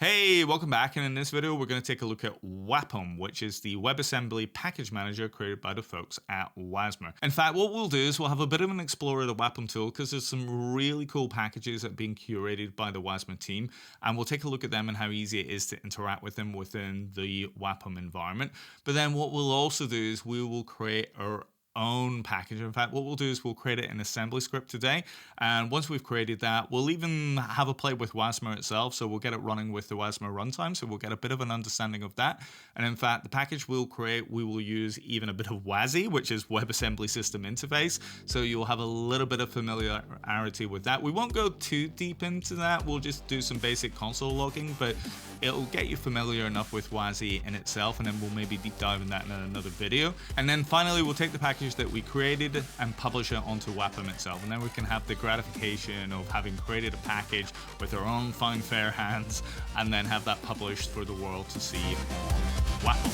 Hey, welcome back, and in this video we're going to take a look at wapm, which is the WebAssembly package manager created by the folks at WASMER. In fact, what we'll do is we'll have a bit of an explore of the wapm tool because there's some really cool packages that are being curated by the WASMER team, and we'll take a look at them and how easy it is to interact with them within the wapm environment. But then what we'll also do is we will create our own package. In fact, what we'll do is we'll create it in assemblyscript today, and once we've created that, we'll even have a play with WASMER itself, so we'll get it running with the WASMER runtime, so we'll get a bit of an understanding of that. And in fact, the package we'll create, we will use even a bit of WASI, which is WebAssembly System Interface, so you'll have a little bit of familiarity with that. We won't go too deep into that, we'll just do some basic console logging, but it'll get you familiar enough with WASI in itself, and then we'll maybe deep dive in that in another video. And then finally, we'll take the package that we created and publish it onto wapm itself, and then we can have the gratification of having created a package with our own fine fair hands and then have that published for the world to see on wapm.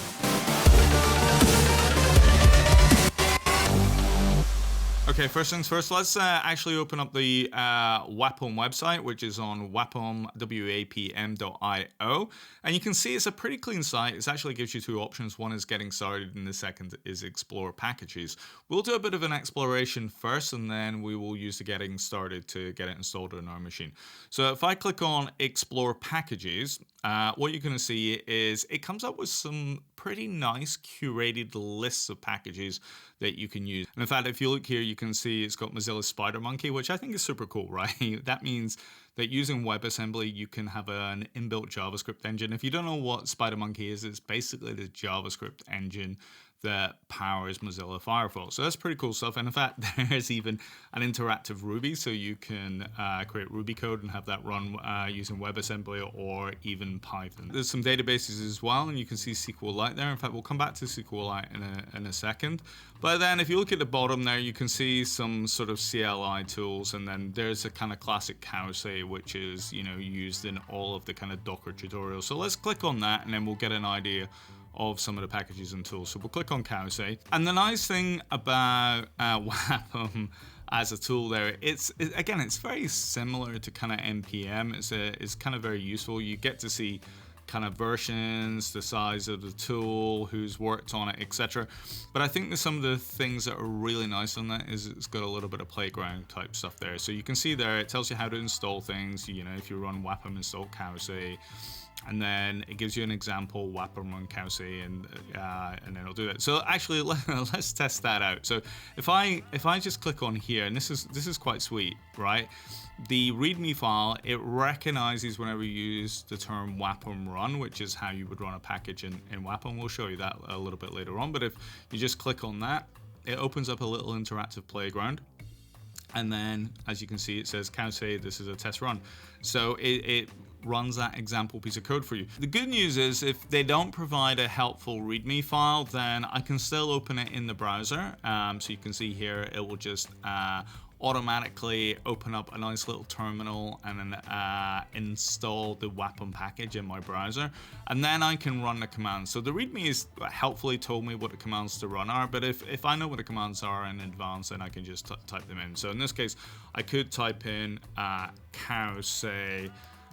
Okay, first things first, let's actually open up the wapm website, which is on wapm, wapm.toml. And you can see it's a pretty clean site. It actually gives you two options. One is getting started, and the second is explore packages. We'll do a bit of an exploration first, and then we will use the getting started to get it installed on our machine. So if I click on explore packages, what you're going to see is it comes up with some pretty nice curated lists of packages that you can use. And in fact, if you look here, you can see it's got Mozilla SpiderMonkey, which I think is super cool, right? That means that using WebAssembly, you can have an inbuilt JavaScript engine. If you don't know what SpiderMonkey is, it's basically the JavaScript engine that powers Mozilla Firefox. So that's pretty cool stuff. And in fact, there's even an interactive Ruby, so you can create Ruby code and have that run using WebAssembly or even Python. There's some databases as well, and you can see SQLite there. In fact, we'll come back to SQLite in a second. But then if you look at the bottom there, you can see some sort of CLI tools, and then there's a kind of classic cowsay, which is, you know, used in all of the kind of Docker tutorials. So let's click on that, and then we'll get an idea of some of the packages and tools. So we'll click on cowsay. And the nice thing about wapm as a tool there, it's very similar to kind of npm. It's kind of very useful. You get to see kind of versions, the size of the tool, who's worked on it, etc. But I think that some of the things that are really nice on that is it's got a little bit of playground type stuff there. So you can see there, it tells you how to install things. You know, if you run wapm install cowsay, and then it gives you an example, wapm run cowsay, and then it'll do that. So actually, let's test that out. So if I just click on here, and this is quite sweet, right? The readme file, it recognizes whenever you use the term wapm run, which is how you would run a package in wapm. We'll show you that a little bit later on. But if you just click on that, it opens up a little interactive playground. And then, as you can see, it says cowsay, this is a test run. So it runs that example piece of code for you. The good news is if they don't provide a helpful readme file, then I can still open it in the browser. So you can see here, it will just automatically open up a nice little terminal and then install the wapm package in my browser, and then I can run the commands. So the readme is helpfully told me what the commands to run are, but if I know what the commands are in advance, then I can just type them in. So in this case, I could type in cowsay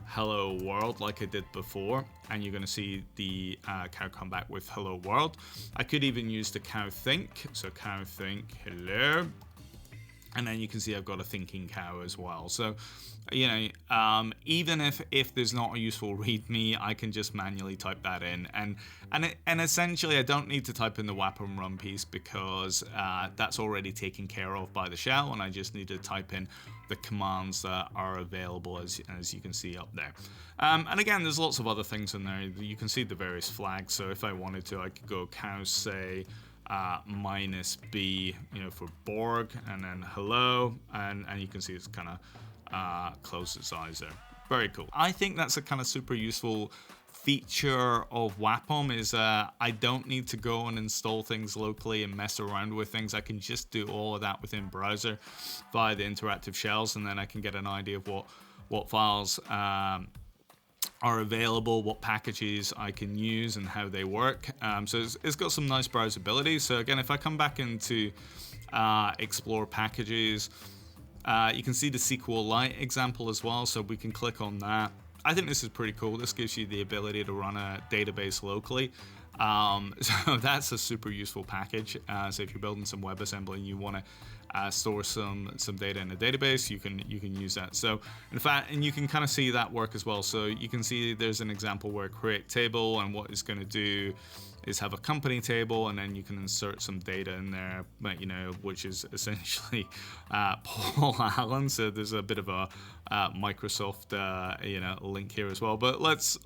hello world like I did before, and you're going to see the cow come back with hello world. I could even use the cow think, so cow think hello, and then you can see I've got a thinking cow as well. So, you know, even if there's not a useful readme, I can just manually type that in, and essentially I don't need to type in the wapm run piece because that's already taken care of by the shell, and I just need to type in the commands that are available as you can see up there. And again, there's lots of other things in there. You can see the various flags. So if I wanted to, I could go cowsay -b, you know, for Borg, and then hello, and you can see it's kind of closed its eyes there. Very cool. I think that's a kind of super useful feature of wapm is I don't need to go and install things locally and mess around with things. I can just do all of that within browser via the interactive shells, and then I can get an idea of what files are available, what packages I can use and how they work. So it's got some nice browsability. So again, if I come back into explore packages, you can see the SQLite example as well, so we can click on that. I think this is pretty cool. This gives you the ability to run a database locally. So that's a super useful package. So if you're building some WebAssembly and you want to store some data in a database, you can use that. So in fact, and you can kind of see that work as well. So you can see there's an example where create table, and what it's going to do is have a company table, and then you can insert some data in there, but which is essentially Paul Allen. So there's a bit of a Microsoft link here as well. But let's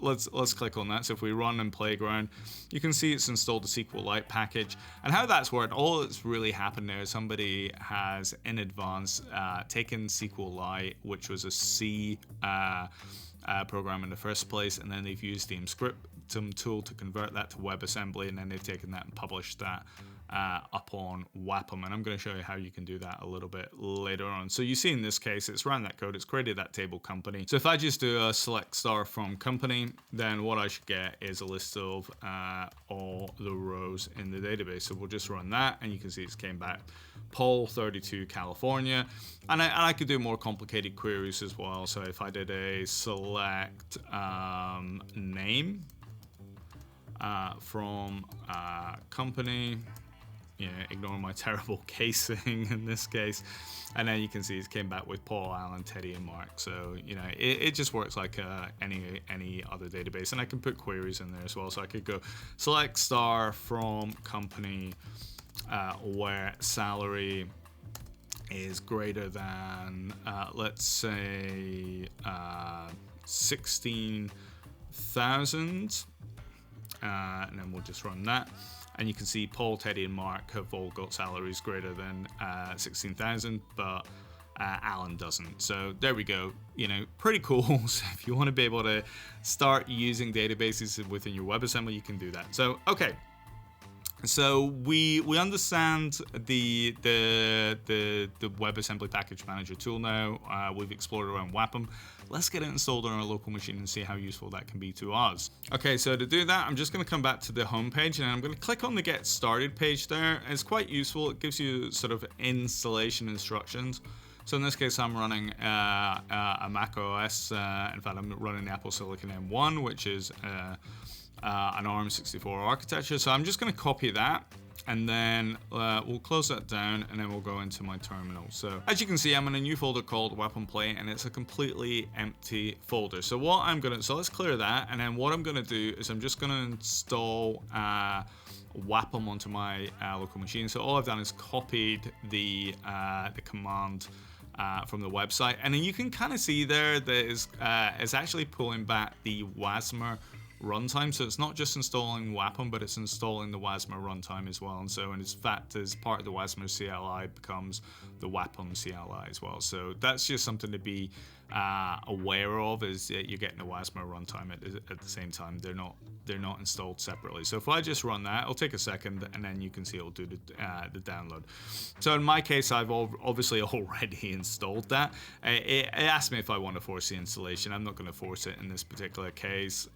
click on that. So if we run in Playground, you can see it's installed the SQLite package. And how that's worked, all that's really happened there is somebody has in advance taken SQLite, which was a C program in the first place, and then they've used the script tool to convert that to WebAssembly, and then they've taken that and published that up on WAPM, and I'm going to show you how you can do that a little bit later on. So you see in this case, it's ran that code, it's created that table company. So if I just do a select star from company, then what I should get is a list of all the rows in the database. So we'll just run that, and you can see it's came back Paul 32 California, and I could do more complicated queries as well. So if I did a select name from company, ignore my terrible casing in this case, and then you can see it came back with Paul, Alan, Teddy, and Mark. So it just works like any other database, and I can put queries in there as well. So I could go select star from company where salary is greater than let's say 16,000, and then we'll just run that. And you can see Paul, Teddy, and Mark have all got salaries greater than 16,000, but Alan doesn't. So there we go. Pretty cool. So if you want to be able to start using databases within your WebAssembly, you can do that. So okay. So we understand the WebAssembly Package Manager tool now. We've explored around WAPM. Let's get it installed on our local machine and see how useful that can be to us. Okay, so to do that, I'm just going to come back to the home page, and I'm going to click on the Get Started page there. It's quite useful. It gives you sort of installation instructions. So in this case, I'm running a Mac OS. In fact, I'm running the Apple Silicon M1, which is an ARM64 architecture. So I'm just going to copy that, and then we'll close that down, and then we'll go into my terminal. So as you can see, I'm in a new folder called Wapm Play, and it's a completely empty folder. So so let's clear that, and then what I'm going to do is I'm just going to install Wapm onto my local machine. So all I've done is copied the command from the website, and then you can kind of see there that it's actually pulling back the WASMER runtime. So it's not just installing Wapm, but it's installing the WASMER runtime as well. And so in fact, as part of the WASMER CLI becomes the Wapm CLI as well. So that's just something to be aware of, is that you're getting the WASMER runtime at the same time. They're not installed separately. So if I just run that, it'll take a second, and then you can see it'll do the download. So in my case, I've obviously already installed that. It asked me if I want to force the installation. I'm not going to force it in this particular case.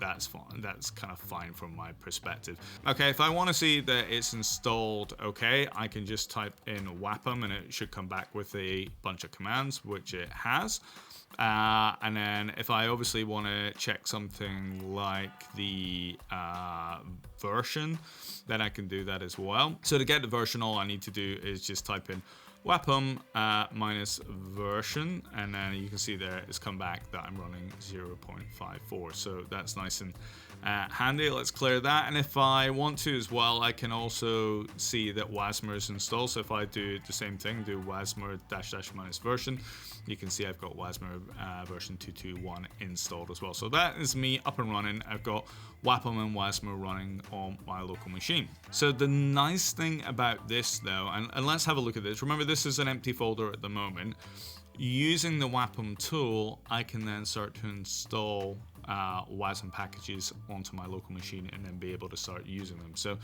That's fine. That's kind of fine from my perspective. Okay, if I want to see that it's installed, okay, I can just type in Wapm, and it should come back with a bunch of commands, which it has. And then if I obviously want to check something like the version, then I can do that as well. So to get the version, all I need to do is just type in Wapm minus version, and then you can see there it's come back that I'm running 0.54. So that's nice and handy. Let's clear that. And if I want to as well, I can also see that WASMER is installed. So if I do the same thing, do WASMER -- minus version, you can see I've got WASMER version 2.2.1 installed as well. So that is me up and running. I've got Wapm and WASMER running on my local machine. So the nice thing about this though, and let's have a look at this. Remember, this is an empty folder at the moment. Using the Wapm tool, I can then start to install WASM packages onto my local machine and then be able to start using them. So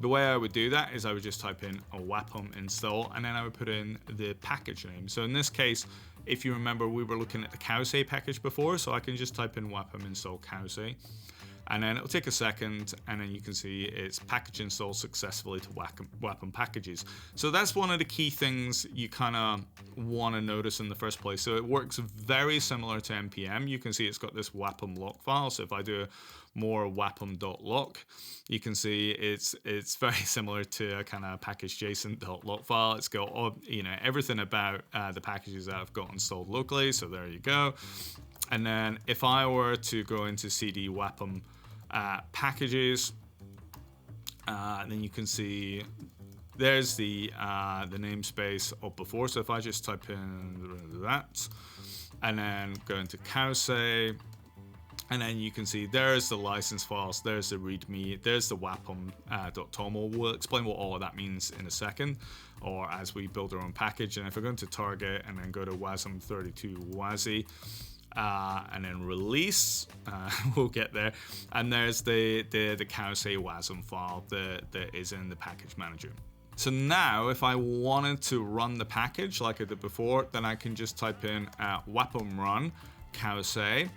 the way I would do that is I would just type in a Wapm install, and then I would put in the package name. So in this case, if you remember, we were looking at the cowsay package before, so I can just type in Wapm install cowsay. and then it'll take a second, and then you can see it's package installed successfully to wapm packages. So that's one of the key things you kind of want to notice in the first place. So it works very similar to npm. You can see it's got this wapm lock file. So if I do more wapm.lock, you can see it's very similar to a kind of package json.lock file. It's got all, everything about the packages that I've got installed locally. So there you go. And then if I were to go into cd wapm packages, then you can see there's the namespace of before. So if I just type in that and then go into cowsay, and then you can see there's the license files, there's the readme, there's the wapm.toml. We'll explain what all of that means in a second, or as we build our own package. And if I go into target and then go to wasm32wasi, and then release, we'll get there. And there's the cowsay wasm file that is in the package manager. So now if I wanted to run the package like I did before, then I can just type in wapm run cowsay.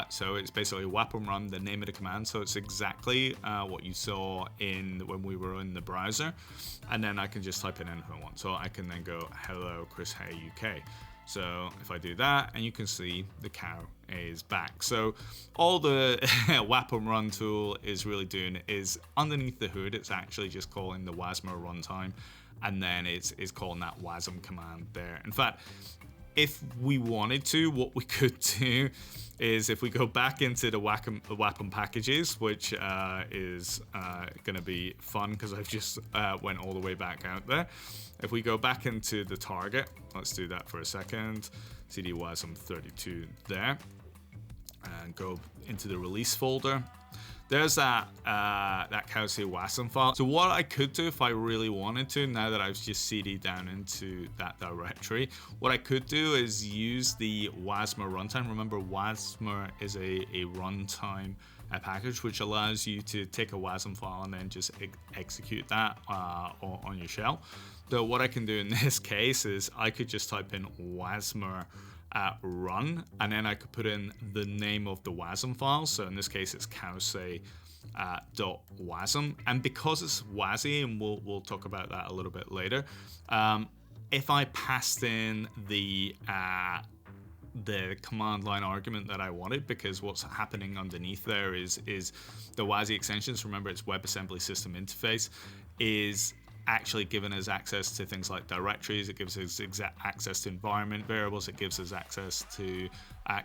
So it's basically wapm run, the name of the command. So it's exactly what you saw when we were in the browser. And then I can just type in anything I want. So I can then go hello Chris Hay UK. So if I do that, and you can see the cow is back. So all the wapm run tool is really doing is underneath the hood, it's actually just calling the WASMER runtime, and then it's calling that WASM command there. In fact, if we wanted to, what we could do is if we go back into the wapm packages, which is going to be fun because I've just went all the way back out there. If we go back into the target, let's do that for a second, cd wasm32 there, and go into the release folder. There's that cowsay wasm file. So what I could do if I really wanted to, now that I've just cd down into that directory, what I could do is use the WASMER runtime. Remember, WASMER is a runtime package which allows you to take a WASM file and then just execute that on your shell. So what I can do in this case is I could just type in WASMER run, and then I could put in the name of the WASM file. So in this case, it's cowsay .wasm, and because it's WASI, and we'll talk about that a little bit later. If I passed in the command line argument that I wanted, because what's happening underneath there is the WASI extensions. Remember, it's WebAssembly System Interface is actually giving us access to things like directories. It gives us access to environment variables. It gives us access to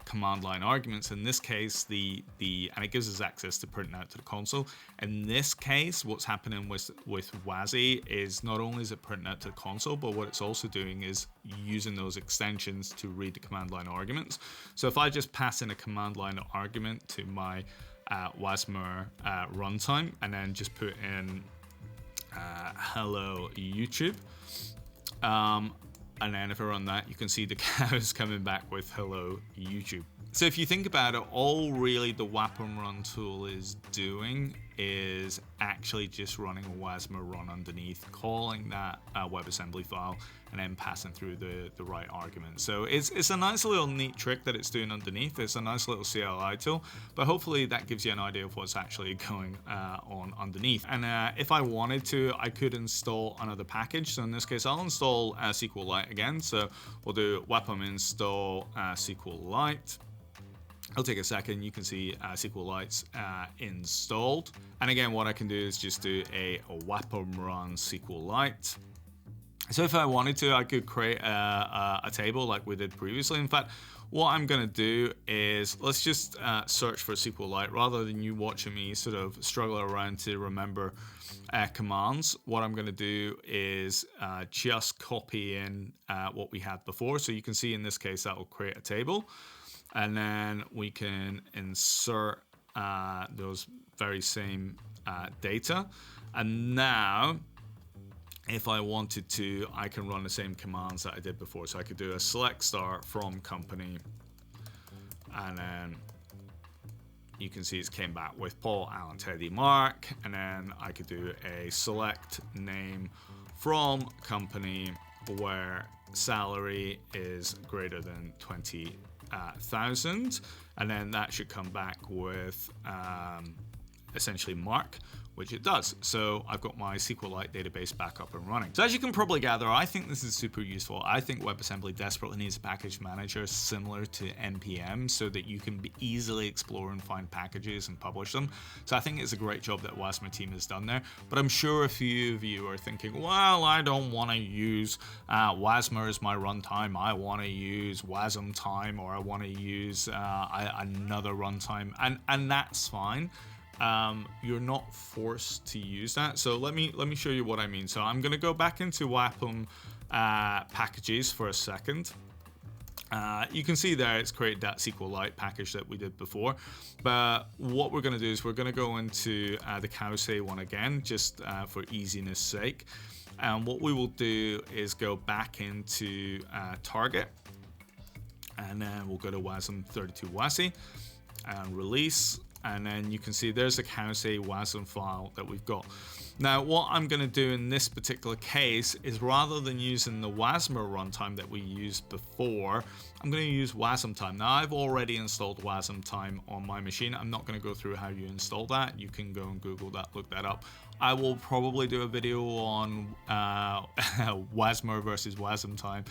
command line arguments. In this case, and it gives us access to printing out to the console. In this case, what's happening with WASI is not only is it printing out to the console, but what it's also doing is using those extensions to read the command line arguments. So if I just pass in a command line argument to my WASMER runtime, and then just put in hello YouTube, and then if I run that, you can see the cows coming back with hello YouTube. So if you think about it, all really the wapm run tool is doing is actually just running a WASMER run underneath, calling that WebAssembly file, and then passing through the right argument. So it's a nice little neat trick that it's doing underneath. It's a nice little CLI tool, but hopefully that gives you an idea of what's actually going on underneath. And if I wanted to, I could install another package. So in this case, I'll install SQLite again. So we'll do wapm install SQLite. It'll take a second. You can see SQLite's installed. And again, what I can do is just do a wapm run SQLite. So if I wanted to, I could create a table like we did previously. In fact, what I'm going to do is let's just search for SQLite rather than you watching me sort of struggle around to remember commands. What I'm going to do is just copy in what we had before. So you can see in this case that will create a table. And then we can insert those very same data. And now, if I wanted to, I can run the same commands that I did before. So I could do a select star from company. And then you can see it's came back with Paul, Alan, Teddy, Mark. And then I could do a select name from company where salary is greater than 20 1000, and then that should come back with essentially mark, which it does. So I've got my SQLite database back up and running. So as you can probably gather, I think this is super useful. I think WebAssembly desperately needs a package manager similar to NPM so that you can easily explore and find packages and publish them. So I think it's a great job that WASMER team has done there. But I'm sure a few of you are thinking, well, I don't want to use WASMER as my runtime. I want to use wasmtime, or I want to use another runtime, and that's fine. You're not forced to use that. So let me show you what I mean. So I'm going to go back into wapm packages for a second. You can see there it's created that SQLite package that we did before. But what we're going to do is we're going to go into the cowsay one again, just for easiness sake. And what we will do is go back into target, and then we'll go to wasm32wasi and release. And then you can see there's the cowsay WASM file that we've got. Now, what I'm going to do in this particular case is, rather than using the WASMER runtime that we used before, I'm going to use wasmtime. Now, I've already installed wasmtime on my machine. I'm not going to go through how you install that. You can go and Google that, look that up. I will probably do a video on WASMER versus wasmtime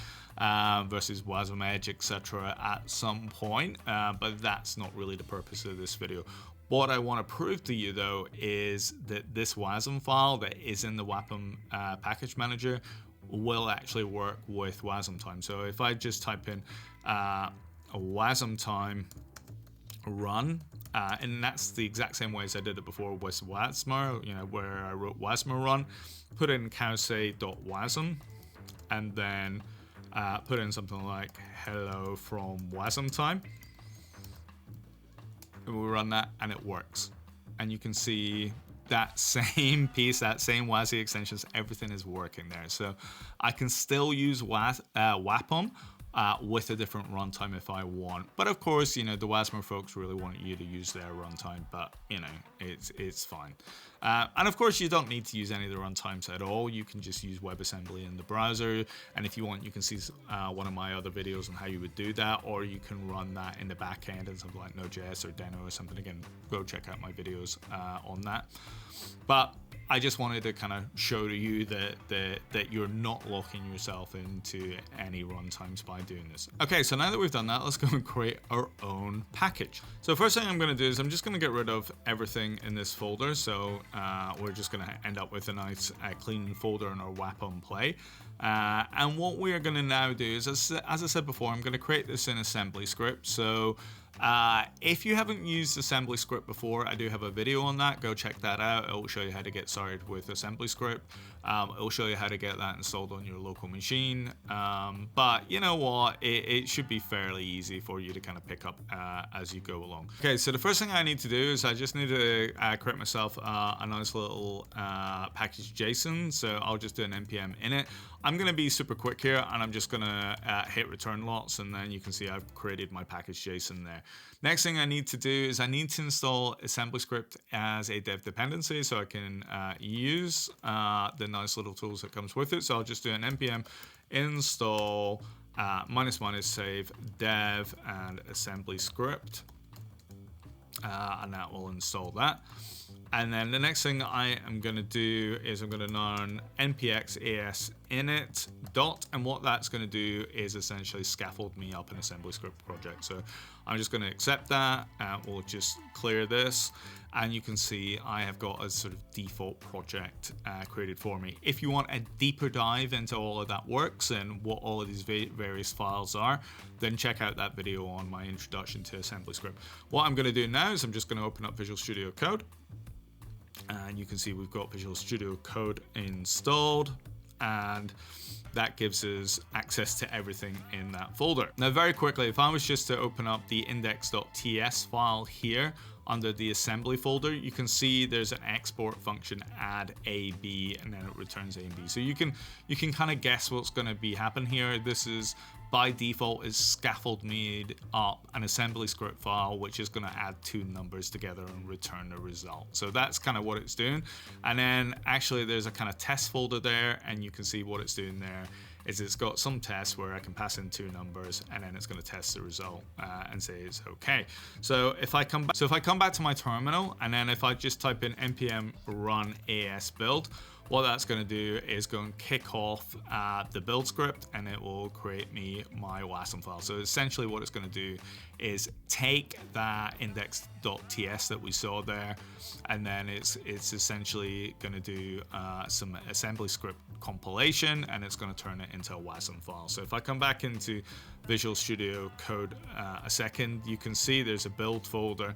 versus WASM Edge, etc. at some point, but that's not really the purpose of this video. What I want to prove to you, though, is that this WASM file that is in the wapm package manager will actually work with wasmtime. So if I just type in a wasmtime run, and that's the exact same way as I did it before with WASMER, where I wrote WASMER run, put in cowsay.wasm, and then put in something like hello from wasmtime. And we'll run that, and it works. And you can see that same piece, that same WASI extensions, everything is working there. So I can still use wapm with a different runtime if I want. But of course, the WASMER folks really want you to use their runtime, but it's fine. And of course, you don't need to use any of the runtimes at all. You can just use WebAssembly in the browser. And if you want, you can see one of my other videos on how you would do that, or you can run that in the back end in something like Node.js or Deno or something. Again, go check out my videos on that. But I just wanted to kind of show to you that you're not locking yourself into any runtimes by doing this. Okay, so now that we've done that, let's go and create our own package. So first thing I'm going to do is I'm just going to get rid of everything in this folder. So we're just going to end up with a nice clean folder in our wapm play. And what we are going to now do is, as I said before, I'm going to create this in AssemblyScript. So if you haven't used AssemblyScript before, I do have a video on that. Go check that out. It will show you how to get started with AssemblyScript. It will show you how to get that installed on your local machine. But you know what? It should be fairly easy for you to kind of pick up as you go along. Okay, so the first thing I need to do is I just need to create myself a nice little package JSON. So I'll just do an npm init. I'm going to be super quick here, and I'm just going to hit return lots, and then you can see I've created my package JSON there. Next thing I need to do is I need to install AssemblyScript as a dev dependency so I can use the nice little tools that comes with it. So I'll just do an npm install -- save dev and AssemblyScript, and that will install that. And then the next thing I am going to do is I'm going to run npx as init dot, and what that's going to do is essentially scaffold me up an AssemblyScript project. So I'm just going to accept that, and we'll just clear this, and you can see I have got a sort of default project created for me. If you want a deeper dive into all of that works and what all of these various files are, then check out that video on my introduction to AssemblyScript. What I'm going to do now is I'm just going to open up Visual Studio Code. And you can see we've got Visual Studio Code installed, and that gives us access to everything in that folder. Now, very quickly, if I was just to open up the index.ts file here under the assembly folder, you can see there's an export function add AB, and then it returns A and B. So you can kind of guess what's going to be happen here. This is by default is scaffold made up an AssemblyScript file, which is going to add two numbers together and return the result. So that's kind of what it's doing. And then actually there's a kind of test folder there, and you can see what it's doing there is it's got some tests where I can pass in 2 numbers, and then it's going to test the result and say it's okay. So if I come back to my terminal, and then if I just type in npm run as build, what that's going to do is go and kick off the build script, and it will create me my WASM file. So essentially what it's going to do is take that index.ts that we saw there, and then it's essentially going to do some assembly script compilation, and it's going to turn it into a WASM file. So if I come back into Visual Studio Code a second, you can see there's a build folder.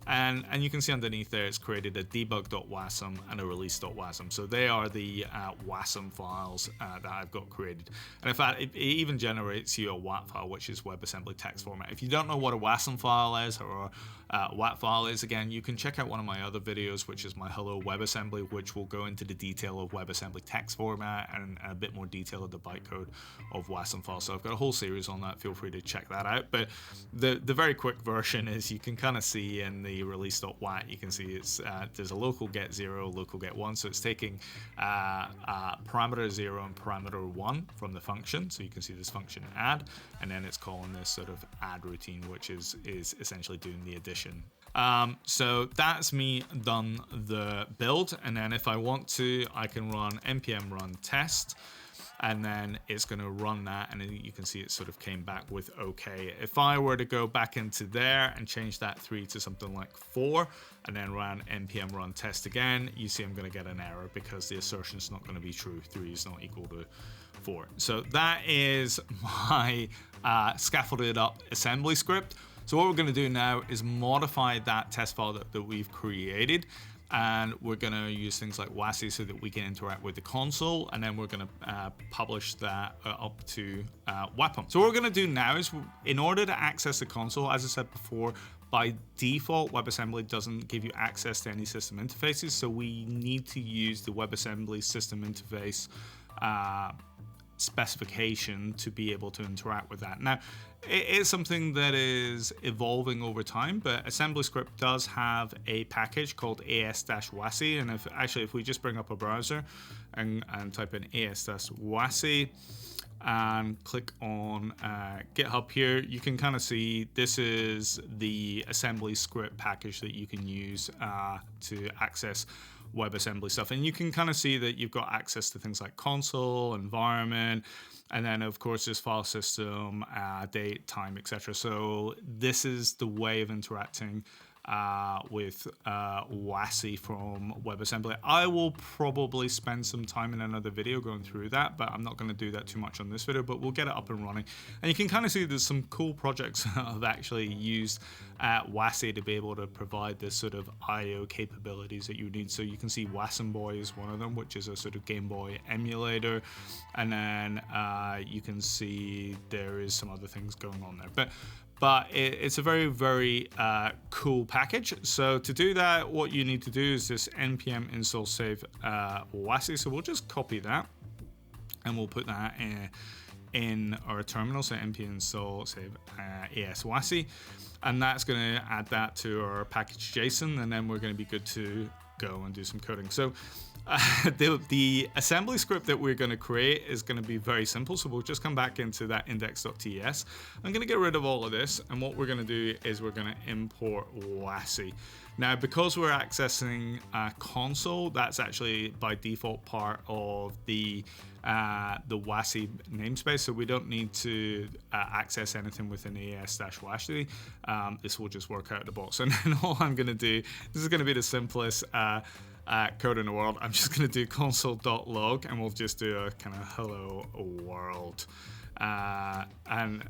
And you can see underneath there it's created a debug.wasm and a release.wasm. So they are the WASM files that I've got created. And in fact, it even generates you a WAT file, which is WebAssembly text format. If you don't know what a WASM file is or WAT file is, again, you can check out one of my other videos, which is my Hello WebAssembly, which will go into the detail of WebAssembly text format and a bit more detail of the bytecode of WASM files. So I've got a whole series on that. Feel free to check that out. But the very quick version is you can kind of see in the release.wat, you can see it's there's a local get 0, local get 1, so it's taking parameter 0 and parameter 1 from the function. So you can see this function add, and then it's calling this sort of add routine, which is essentially doing the addition. So that's me done the build, and then if I want to, I can run npm run test, and then it's going to run that, and you can see it sort of came back with okay. If I were to go back into there and change that 3 to something like 4, and then run npm run test again, you see I'm going to get an error because the assertion is not going to be true. 3 is not equal to 4. So that is my scaffolded up assembly script. So what we're going to do now is modify that test file that we've created, and we're going to use things like WASI so that we can interact with the console, and then we're going to publish that up to wapm. So what we're going to do now is, in order to access the console, as I said before, by default, WebAssembly doesn't give you access to any system interfaces, so we need to use the WebAssembly System Interface specification to be able to interact with that. Now, it is something that is evolving over time, but AssemblyScript does have a package called as-wasi, and if we just bring up a browser and type in as-wasi and click on GitHub here, you can kind of see this is the AssemblyScript package that you can use to access WebAssembly stuff, and you can kind of see that you've got access to things like console, environment, and then of course there's file system, date, time, etc. So this is the way of interacting with WASI from WebAssembly. I will probably spend some time in another video going through that, but I'm not going to do that too much on this video, but we'll get it up and running. And you can kind of see there's some cool projects that have actually used WASI to be able to provide this sort of I/O capabilities that you need. So you can see WASM Boy is one of them, which is a sort of Game Boy emulator, and then you can see there is some other things going on there. But it's a very, very cool package. So to do that, what you need to do is this npm install save WASI. So we'll just copy that, and we'll put that in our terminal. So npm install save as-wasi, and that's going to add that to our package JSON, and then we're going to be good to go and do some coding. So the assembly script that we're going to create is going to be very simple. So we'll just come back into that index.ts. I'm going to get rid of all of this, and what we're going to do is we're going to import WASI. Now, because we're accessing a console, that's actually by default part of the WASI namespace, so we don't need to access anything within as-wasi. This will just work out of the box. And then all I'm going to do, this is going to be the simplest code in the world. I'm just going to do console.log, and we'll just do a kind of hello world. In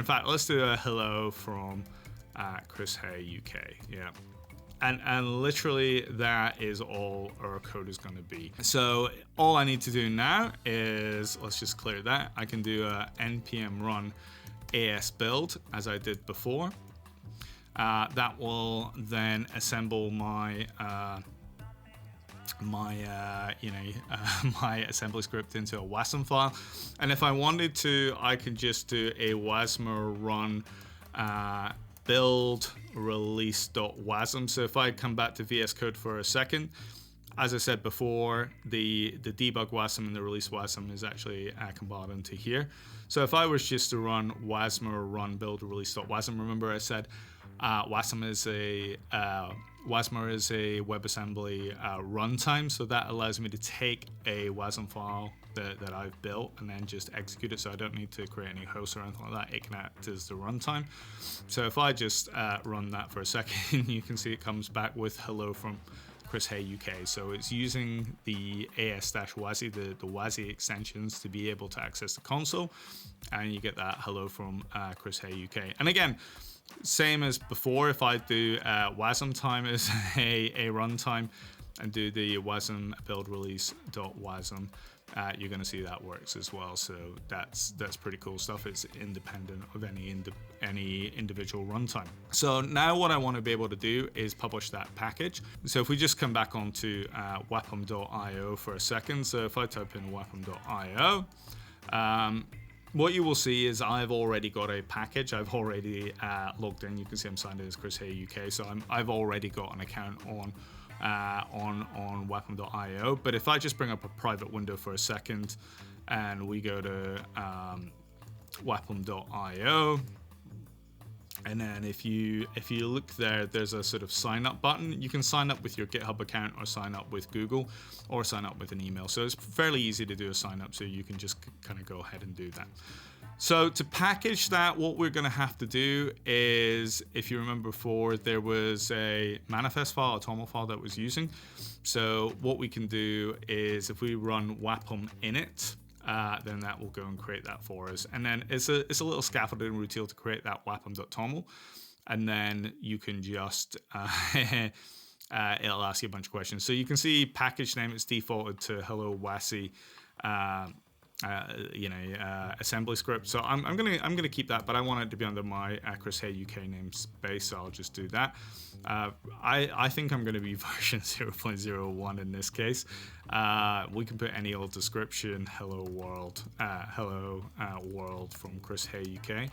fact, let's do a hello from Chris Hay UK. Yeah. And literally that is all our code is going to be. So all I need to do now is, let's just clear that. I can do a npm run as build as I did before. That will then assemble my my assembly script into a WASM file. And if I wanted to, I can just do a WASMER run build release.wasm. So if I come back to VS Code for a second, As I said before, the debug WASM and the release WASM is actually compiled into here. So if I was just to run WASMER run build release.wasm, remember I said WASM is a WASMER is a WebAssembly runtime, so that allows me to take a WASM file that I've built and then just execute it, so I don't need to create any hosts or anything like that. It can act as the runtime. So if I just run that for a second, you can see it comes back with hello from Chris Hay UK. So it's using the as-wasi, the WASI extensions to be able to access the console, and you get that hello from Chris Hay UK. And again, same as before, if I do wasmtime as a runtime and do the wasm build release.wasm, you're going to see that works as well. So that's pretty cool stuff. It's independent of any individual runtime. So now what I want to be able to do is publish that package. So if we just come back onto wapm.io for a second. So if I type in wapm.io, what you will see is I've already got a package. I've already logged in. You can see I'm signed in as Chris Hay UK. So I've already got an account on wapm.io. But if I just bring up a private window for a second and we go to wapm.io, and then if you look there, there's a sort of sign up button. You can sign up with your GitHub account or sign up with Google or sign up with an email. So it's fairly easy to do a sign up, so you can just kind of go ahead and do that. So to package that, what we're going to have to do is, if you remember before, there was a manifest file, a TOML file that was using. So what we can do is if we run wapm init, then that will go and create that for us. And then it's a little scaffolding routine to create that wapm.toml. And then you can just, it'll ask you a bunch of questions. So you can see package name, it's defaulted to hello wasi, assembly script. So I'm gonna keep that, but I want it to be under my Chris Hay UK namespace, so I'll just do that. I think I'm gonna be version 0.01 in this case. We can put any old description, hello world from Chris Hay UK.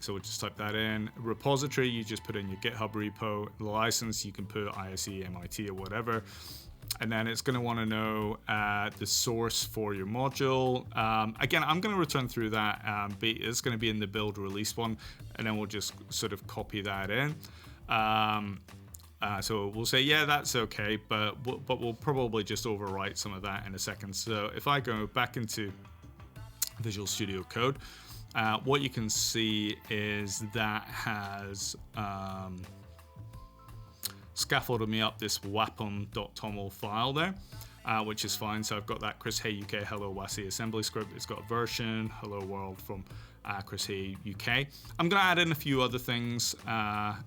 So we'll just type that in. Repository, you just put in your GitHub repo. The license, you can put ISE, MIT, or whatever. And then it's going to want to know the source for your module. Again, I'm going to return through that, but it's going to be in the build release one, and then we'll just sort of copy that in. So we'll say, yeah, that's okay, but we'll probably just overwrite some of that in a second. So if I go back into Visual Studio Code, what you can see is that has scaffolded me up this wapm.toml file there, which is fine. So I've got that Chris Hay UK hello wasi assembly script. It's got a version, hello world from Chris Hay UK. I'm going to add in a few other things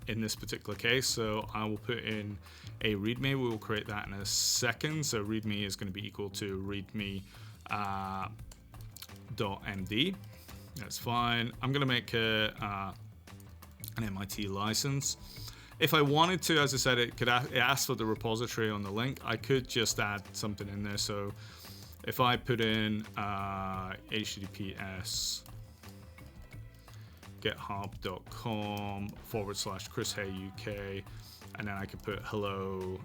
in this particular case. So I will put in a readme. We will create that in a second. So readme is going to be equal to readme .md. That's fine. I'm going to make an MIT license. If I wanted to, as I said, it asks for the repository on the link. I could just add something in there. So if I put in https github.com/Chris Hay UK, and then I could put hello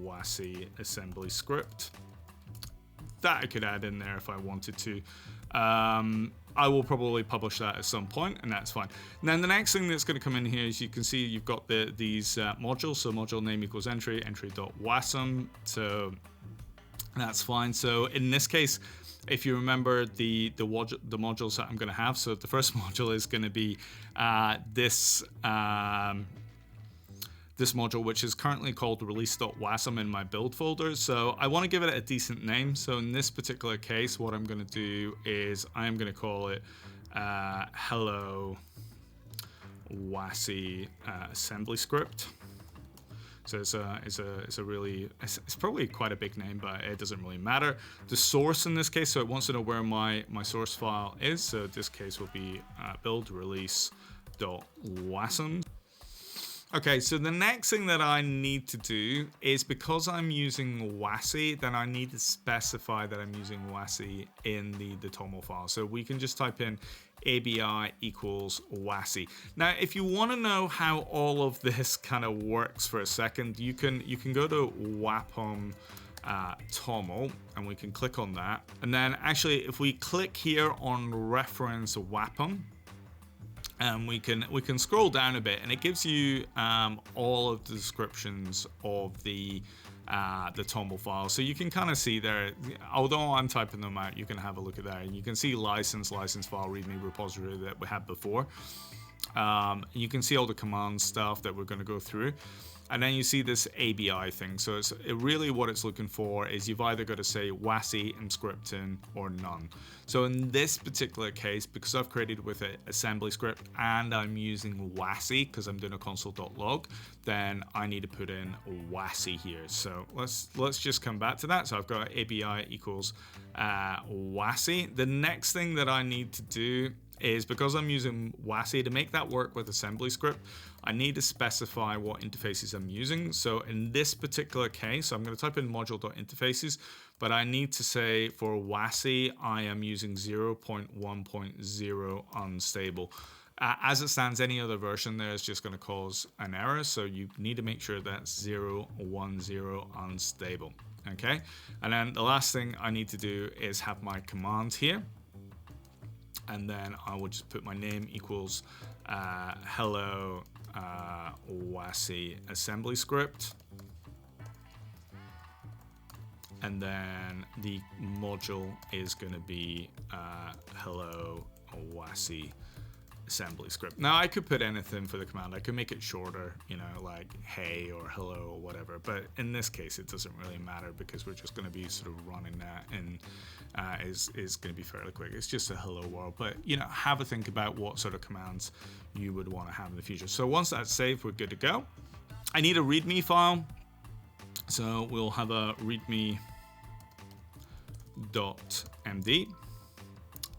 wasi assembly script. That I could add in there if I wanted to. I will probably publish that at some point, and that's fine. And then the next thing that's going to come in here is you can see you've got these modules. So module name equals entry.wasm. So that's fine. So in this case, if you remember the modules that I'm going to have, so the first module is going to be this module, which is currently called release.wasm in my build folder. So I want to give it a decent name. So in this particular case, what I'm going to do is I'm going to call it hello wasi assembly script. So it's probably quite a big name, but it doesn't really matter. The source in this case, so it wants to know where my source file is. So this case will be build release.wasm. Okay, so the next thing that I need to do is, because I'm using WASI, then I need to specify that I'm using WASI in the toml file. So we can just type in ABI equals WASI. Now, if you want to know how all of this kind of works for a second, you can go to wapm toml, and we can click on that. And then actually, if we click here on reference wapm, and we can scroll down a bit, and it gives you all of the descriptions of the toml file. So you can kind of see there, although I'm typing them out, you can have a look at that, and you can see license file, readme repository that we had before. You can see all the command stuff that we're going to go through. And then you see this ABI thing. So really what it's looking for is you've either got to say WASI and scripting or none. So in this particular case, because I've created with an assembly script and I'm using WASI because I'm doing a console.log, then I need to put in WASI here. So let's just come back to that. So I've got ABI equals WASI. The next thing that I need to do is, because I'm using WASI, to make that work with assembly script, I need to specify what interfaces I'm using. So in this particular case, I'm going to type in module.interfaces, but I need to say for WASI, I am using 0.1.0 unstable. As it stands, any other version there is just going to cause an error. So you need to make sure that's 0.1.0 unstable. Okay. And then the last thing I need to do is have my command here. And then I will just put my name equals hello WASI assembly script. And then the module is going to be hello WASI assembly script. Now I could put anything for the command. I could make it shorter, you know, like hey or hello or whatever. But in this case, it doesn't really matter because we're just going to be sort of running that, and is going to be fairly quick. It's just a hello world. But you know, have a think about what sort of commands you would want to have in the future. So once that's saved, we're good to go. I need a readme file, so we'll have a readme.md,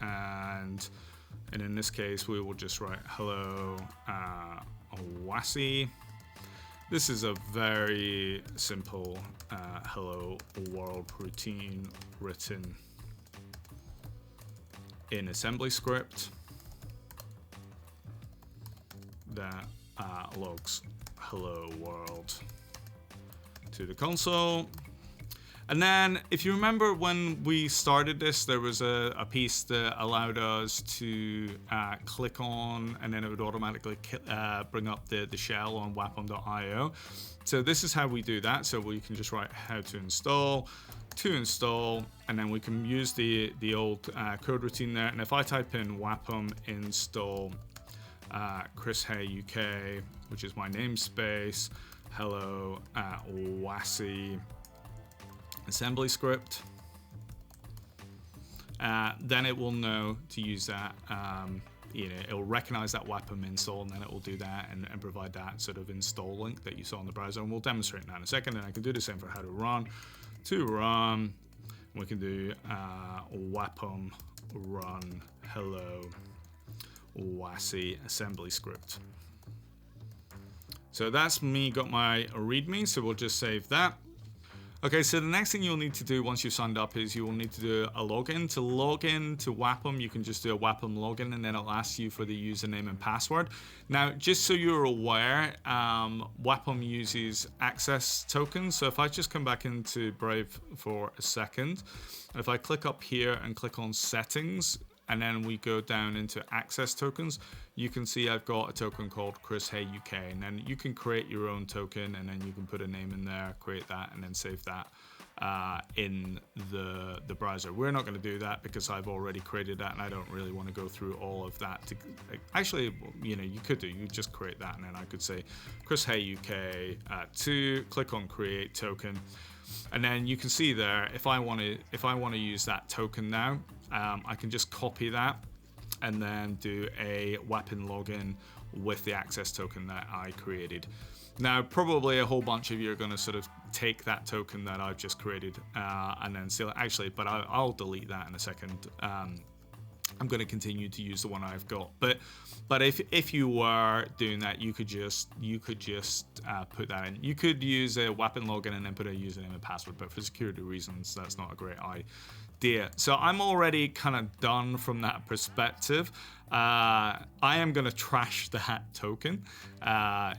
and in this case, we will just write hello WASI. This is a very simple hello world routine written in assembly script that logs hello world to the console. And then, if you remember when we started this, there was a piece that allowed us to click on, and then it would automatically bring up the shell on wapm.io. So this is how we do that. So we can just write how to install, and then we can use the old code routine there. And if I type in wapm install Chris Hay UK, which is my namespace, hello WASI assembly script, then it will know to use that. You know, it will recognize that wapm install, and then it will do that and provide that sort of install link that you saw in the browser. And we'll demonstrate that in a second. And I can do the same for how to run. To run, we can do wapm run hello WASI assembly script. So that's me, got my readme. So we'll just save that. Okay, so the next thing you'll need to do once you've signed up is you will need to do a login. To log in to Wapm, you can just do a Wapm login, and then it'll ask you for the username and password. Now, just so you're aware, Wapm uses access tokens. So if I just come back into Brave for a second, if I click up here and click on settings, and then we go down into access tokens, you can see I've got a token called Chris Hay UK, and then you can create your own token, and then you can put a name in there, create that, and then save that in the browser. We're not going to do that because I've already created that, and I don't really want to go through all of that. Actually, you know, you could do, you just create that, and then I could say Chris Hay UK 2, click on create token, and then you can see there, if I want to use that token now, I can just copy that and then do a Wapm login with the access token that I created. Now, probably a whole bunch of you are going to sort of take that token that I've just created and then seal it. Actually, but I'll delete that in a second. I'm going to continue to use the one I've got. But if you were doing that, you could just put that in. You could use a wapm login and then put a username and password, but for security reasons, that's not a great idea. So I'm already kind of done from that perspective. I am going to trash that token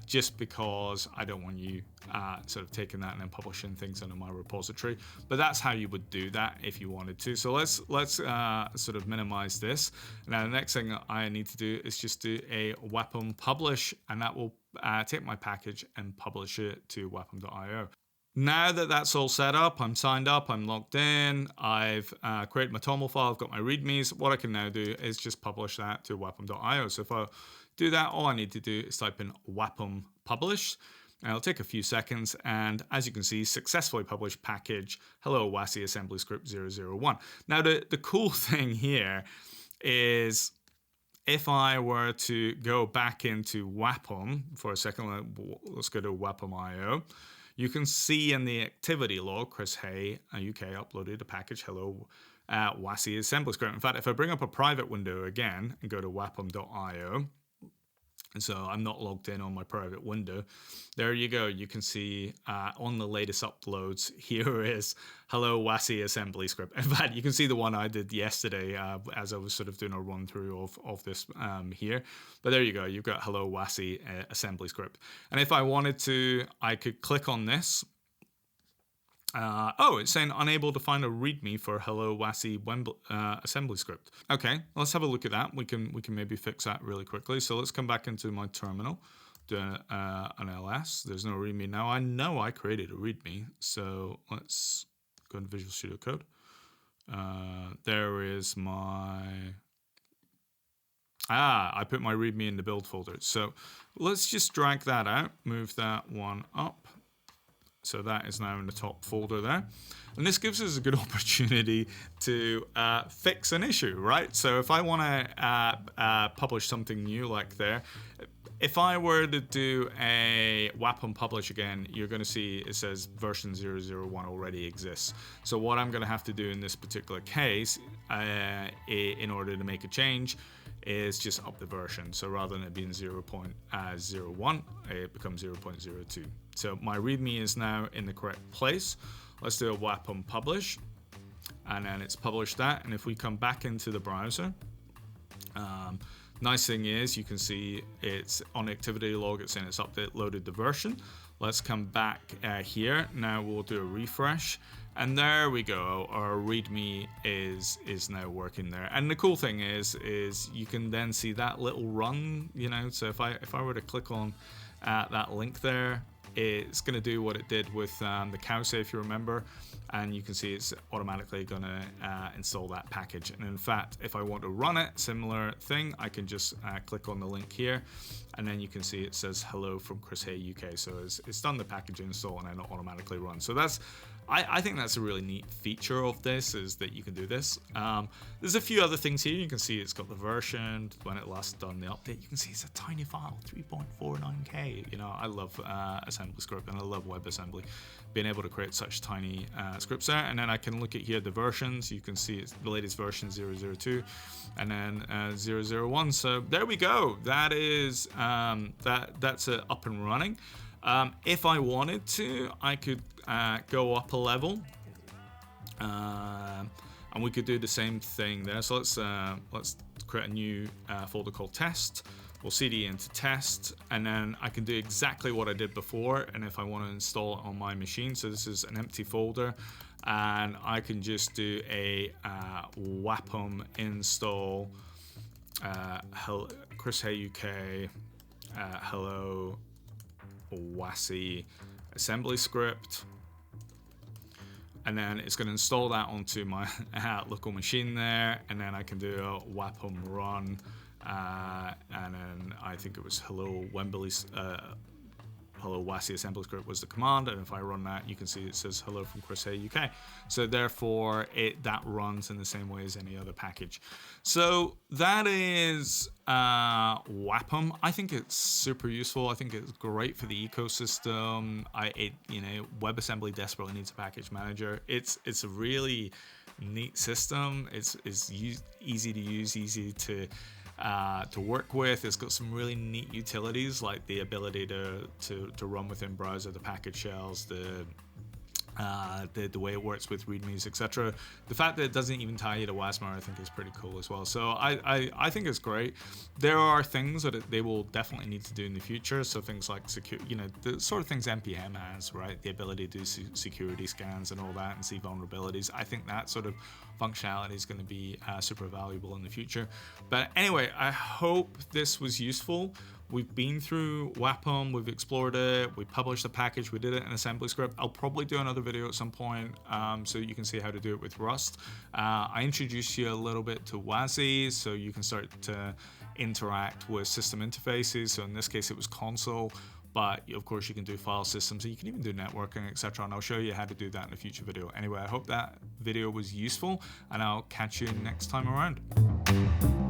just because I don't want you sort of taking that and then publishing things into my repository. But that's how you would do that if you wanted to. So let's sort of minimize this. Now the next thing I need to do is just do a wapm publish, and that will take my package and publish it to wapm.io. Now that that's all set up, I'm signed up, I'm logged in, I've created my toml file, I've got my readmes. What I can now do is just publish that to wapm.io. So if I do that, all I need to do is type in wapm publish. And it'll take a few seconds, and as you can see, successfully published package, hello WASI assembly script 001. Now the cool thing here is if I were to go back into wapm for a second, let's go to wapm.io. You can see in the activity log, Chris Hay, UK, uploaded a package, hello WASI assembly script. In fact, if I bring up a private window again and go to wapm.io, and so I'm not logged in on my private window, there you go. You can see on the latest uploads, here is hello WASI assembly script. In fact, you can see the one I did yesterday as I was sort of doing a run through of this here. But there you go. You've got hello WASI assembly script. And if I wanted to, I could click on this. It's saying unable to find a README for hello WASI assembly script. Okay, let's have a look at that. We can maybe fix that really quickly. So let's come back into my terminal, do an ls. There's no README now. I know I created a README, so let's go into Visual Studio Code. There is my I put my README in the build folder. So let's just drag that out, move that one up. So that is now in the top folder there. And this gives us a good opportunity to fix an issue, right? So if I want to publish something new like there, if I were to do a wapm publish again, you're going to see it says version 001 already exists. So what I'm going to have to do in this particular case, in order to make a change, is just up the version. So rather than it being 0.01, it becomes 0.02. So my README is now in the correct place. Let's do a wapm publish, and then it's published that. And if we come back into the browser, nice thing is you can see it's on the activity log, it's saying it's loaded the version. Let's come back here. Now we'll do a refresh. And there we go, our README is now working there. And the cool thing is you can then see that little run, you know. So if I were to click on that link there, it's going to do what it did with the cowsay, if you remember, and you can see it's automatically going to install that package. And in fact, if I want to run it, similar thing, I can just click on the link here, and then you can see it says hello from Chris Hay UK. So it's done the package install and then it automatically runs. So that's, I think that's a really neat feature of this, is that you can do this. There's a few other things here. You can see it's got the version, when it last done the update. You can see it's a tiny file, 3.49K. You know, I love assembly script and I love WebAssembly. Being able to create such tiny scripts there. And then I can look at here the versions. You can see it's the latest version 002 and then 001. So there we go. That is that's up and running. If I wanted to, I could go up a level, and we could do the same thing there. So let's create a new folder called test. We'll cd into test, and then I can do exactly what I did before. And if I want to install it on my machine, so this is an empty folder, and I can just do a wapm install Chris Hay UK hello WASI assembly script, and then it's going to install that onto my local machine there, and then I can do a wapm run, and then I think it was hello WASI assembly script was the command, and if I run that, you can see it says hello from Chris Hay UK. So therefore that runs in the same way as any other package. So that is wapm. I think it's super useful. I think it's great for the ecosystem. WebAssembly desperately needs a package manager. It's a really neat system. It's easy to use, easy to work with. It's got some really neat utilities like the ability to run within browser, the package shells, the way it works with readmes, etc. The fact that it doesn't even tie you to WASMER, I think, is pretty cool as well. So I think it's great. There are things that they will definitely need to do in the future. So things like the sort of things NPM has, right? The ability to do security scans and all that and see vulnerabilities. I think that sort of functionality is going to be super valuable in the future. But anyway, I hope this was useful. We've been through wapm, we've explored it, we published the package, we did it in AssemblyScript. I'll probably do another video at some point so you can see how to do it with Rust. I introduced you a little bit to WASI, so you can start to interact with system interfaces. So in this case, it was console, but of course you can do file systems, and you can even do networking, etc. And I'll show you how to do that in a future video. Anyway, I hope that video was useful, and I'll catch you next time around.